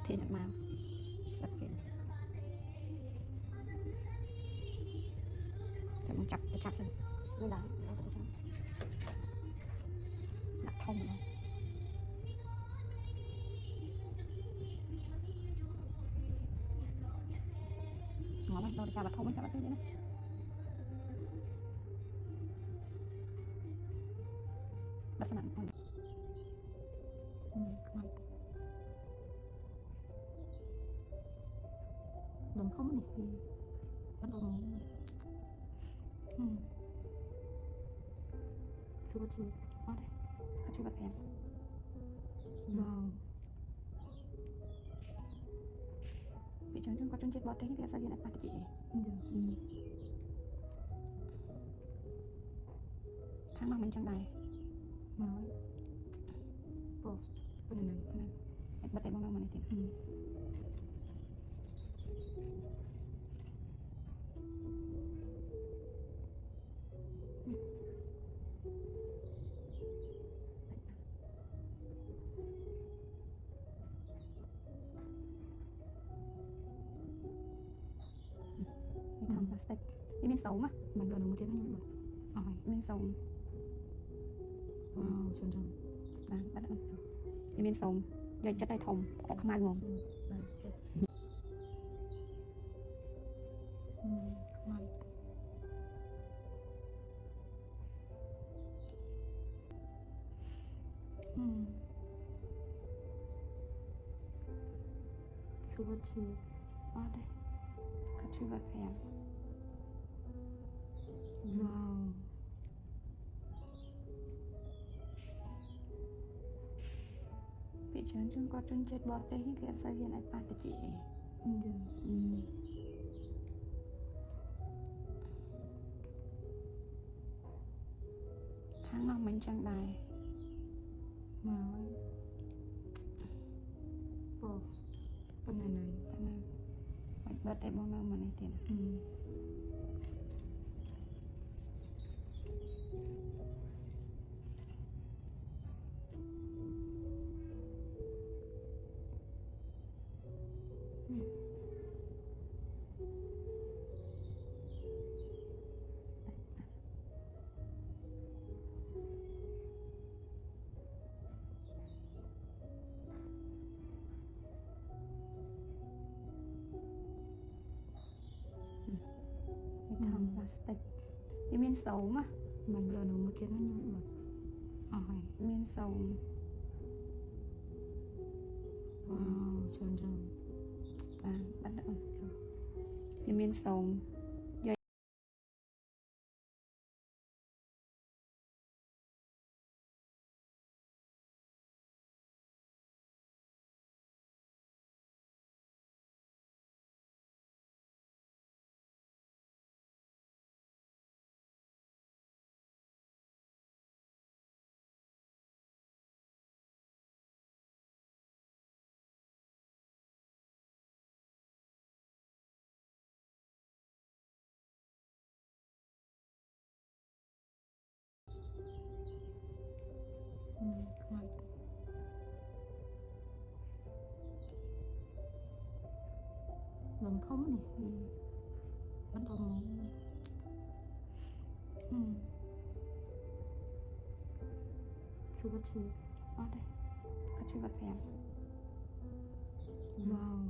thì nhận màu sạch kìa cho mình chặt xem nó đá đặt thông rồi ngó này đâu chả bật thông mới chả bật thế đấy bật sẵn nặng đồng không này thì bắt đầu số chữ ở đây các chữ bật em wow vị trí có chân chết bọt đấy thì sao hiện lại phát chị tháng nào mình chẳng này nói bộ cái này bật tay bằng đâu mà này thì thằng plastic cái miếng xấu mà mình còn một tiếng nữa miếng xấu wow tròn tròn bắt đầu cái miếng xấu dây chất tay thòng có không ai ngon số chữ ở đây các chữ vật em wow vị trí chúng có chân chết bọt đấy cái sao hiện lại phát chị tháng nào mình chẳng đài mà bộ con này phải bật tay bông đâu mà này tiền thằng plastic cái miếng xấu mà mình giờ nó một tiếng nó nhụt miếng xấu wow tròn tròn bắt đầu cái miếng xấu lần không này bắt đầu số chữ ở đây các chữ vật em wow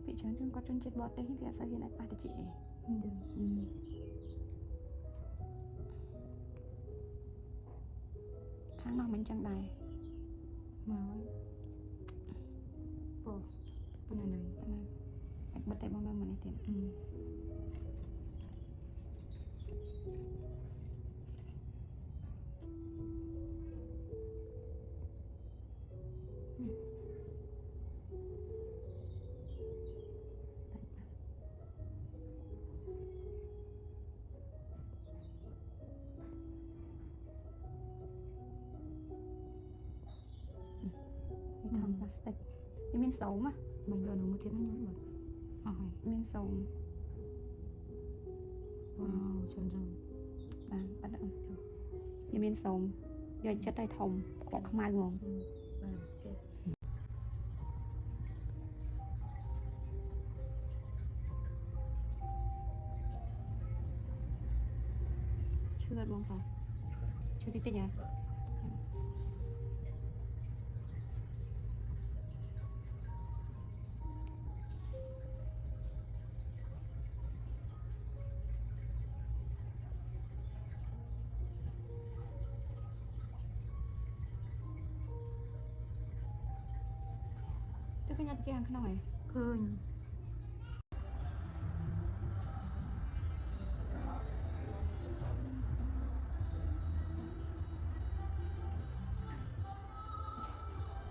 vị trí chúng có chân chết bọt đấy cái sao hiện lại phát chị tháng nào mình chẳng đài mà bộ cái này bật tay bằng đâu mà này tiền thằng plastic cái miếng xấu mà mình giờ nó một tiếng nó nhụt miếng xấu wow tròn tròn bắt đầu cái miếng xấu យកចិត្តឲ្យធំកក់ខ្មៅហ្មងឈឺអត់បងបងឈឺតិចតិចហ៎ទៅឃើញអត់ជាខាងក្នុងហ៎ឃើញ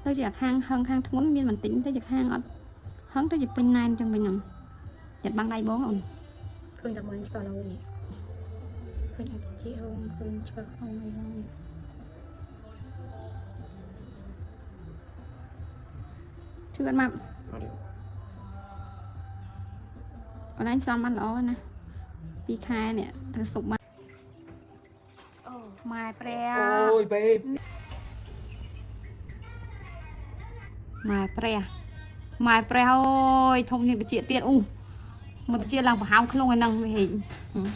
ទៅជាខាងហឹងខាងធ្ងន់មានបន្តិចទៅជាខាងអត់ហឹងទៅជាពេញណែនចឹងវិញហ្នឹងចិត្តបាំងដៃបងអូនឃើញតែមើលឆ្កល់ឡើងនេះឃើញអត់ជាអូនឃើញឆ្កល់អស់ហើយហ្នឹងជឿអត់មកអូនឯងសំបានល្អណា2 ខែនេះធ្វើសុបមកអូម៉ែព្រះអូយបេម៉ែព្រះម៉ែព្រះអើយធំនេះបជាទៀតមកជាឡើងប្រហោងខ្លួនឯហ្នឹងវាហេង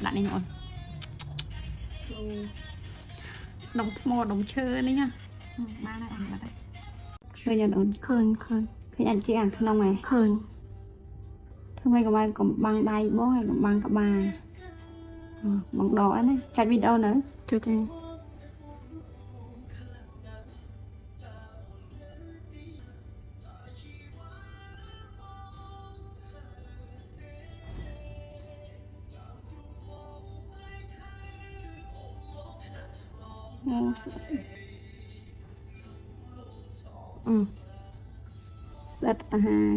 ដាក់នេះអូនដុំថ្មដុំឈើនេះណាបានហើយអត់បាត់ហើយឃើញអូនឃើញអត់ជាខាងក្នុងហ៎ឃើញធ្វើម៉េចក៏កំបាំងដៃបងហើយកំបាំងក្បាលបងដកអីណាចាច់វីដេអូនៅចុចទេស្អិតទៅហើយ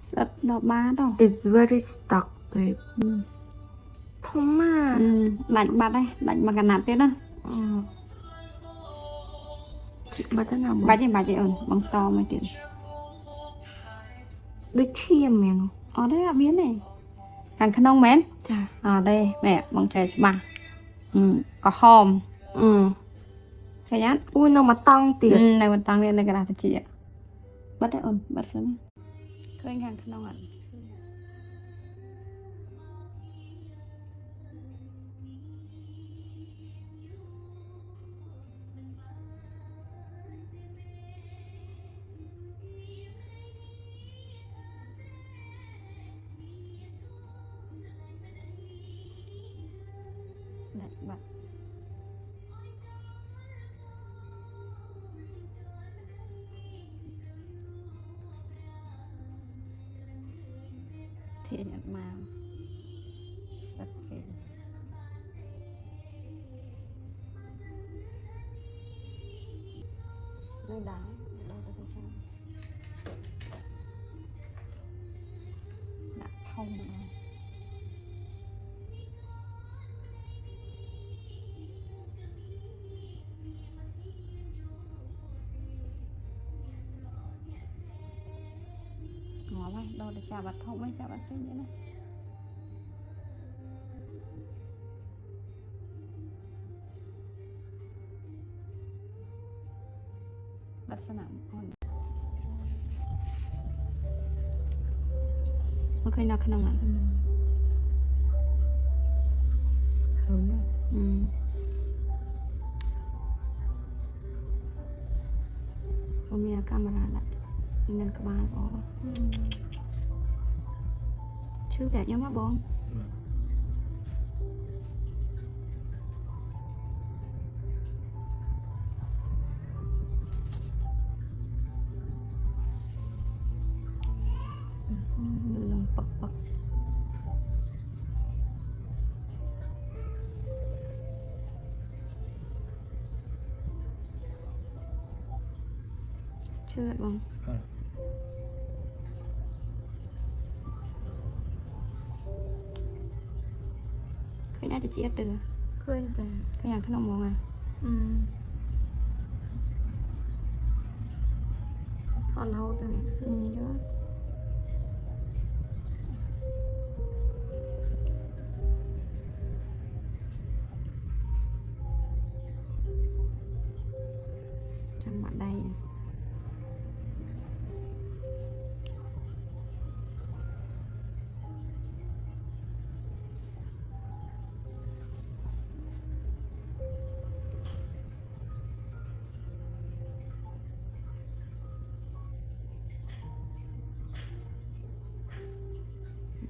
ស្អិតដល់បានដល់ It's very stuck babe ធំម៉ាដាច់បាត់ហើយដាច់មកកណាត់ទៀតណាជីបាត់ណាបាច់ទេអូនបងតមកទៀតដូចឈាមមែនអត់ទេអត់មានទេខាងក្នុងមែនចាអត់ទេណែបងចែច្បាស់ក្រហមឃើញអត់អូយនៅមកតង់ទៀតនៅមកតង់ទៀតនៅកណ្ដាលតិចបាត់ទេអូនបាត់សិនឃើញខាងក្នុងអត់ដាច់បាត់ធាញអត់មកស្អិតគេនៅដែរដល់ទៅចាំដាក់ធំមកងាប់ហើយដល់ទៅចាប់បាត់ធំហើយចាប់បាត់ចេញទេណាបាត់ស្នាមអូនមកឃើញនៅក្នុងអត់អូមានកាមេរ៉ាដាក់នឹងក្បាលអូឈឺបែបខ្ញុំហ៎បងលំប៉កឈឺអត់បងឃើញអាចទៅជាទៅឃើញតែឃើញខាងក្នុងហ្មងថតរហូតទៅយក bạn đây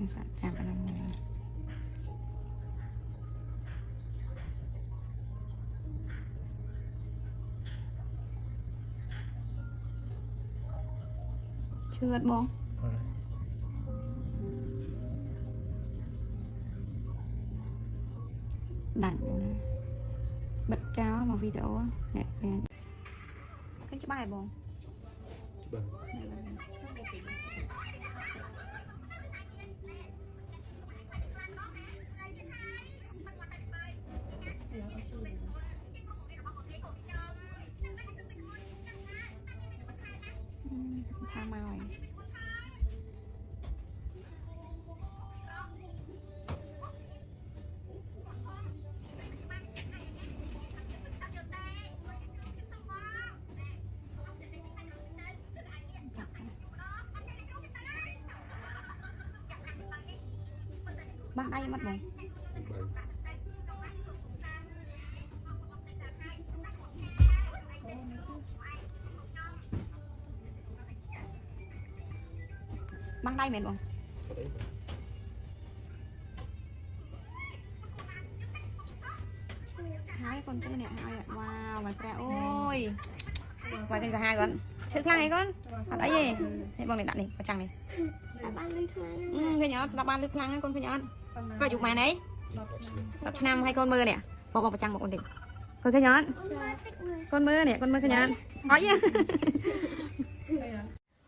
sẽ chạm vào đây chưa ăn bông đặt bật trao mà video nè cái bài bông tham màu này bạn đây mất rồi băng đây mẹ bông hai con chơi nè hai wow mày pra ôi quay cái hai con chữ khang này con ở đấy gì thế bông này đặt này vào trang này cái nhỏ đọc ban lư khang con cái nhỏ có dục mà đấy đọc năm hay con mưa nè bỏ vào trang một con đỉnh con cái nhỏ con mưa nè con mưa cái nhỏ hỏi nha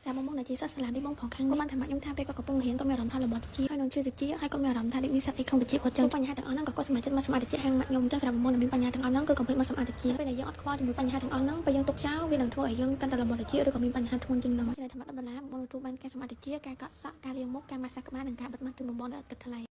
សាមកនៅជាសាស្ត្រឡាននេះបងផងខាងនេះបានថាមកខ្ញុំថាពេលគាត់កំពុងរៀនគាត់មានអារម្មណ៍ថាលំបាកតិចហើយនឹងជឿតិចហើយគាត់មានអារម្មណ៍ថាដូចមានសក្តិក្នុងតិចគាត់ចឹងបញ្ហាទាំងអស់ហ្នឹងក៏គាត់សម្រេចចិត្តមកសម្អាតតិចខាងមកខ្ញុំចឹងសម្រាប់មកមានបញ្ហាទាំងអស់ហ្នឹងគឺកំភ្លេចមកសម្អាតតិចពេលដែលយើងអត់ខ្វល់ជាមួយបញ្ហាទាំងអស់ហ្នឹងពេលយើងទុកចោលវានឹងធ្វើឲ្យយើងកាន់តែលំបាកតិចឬក៏មានបញ្ហាធ្ងន់ជាងហ្នឹងតែថាមក10ដុល្លារបងទទួលបានការសម្អាតតិចការកត់សក់ការលាងមុខការម៉ាស្សាក្បាលនិងការបិទមាត់ទឹកបំពន់ដែលឥតគិតថ្លៃ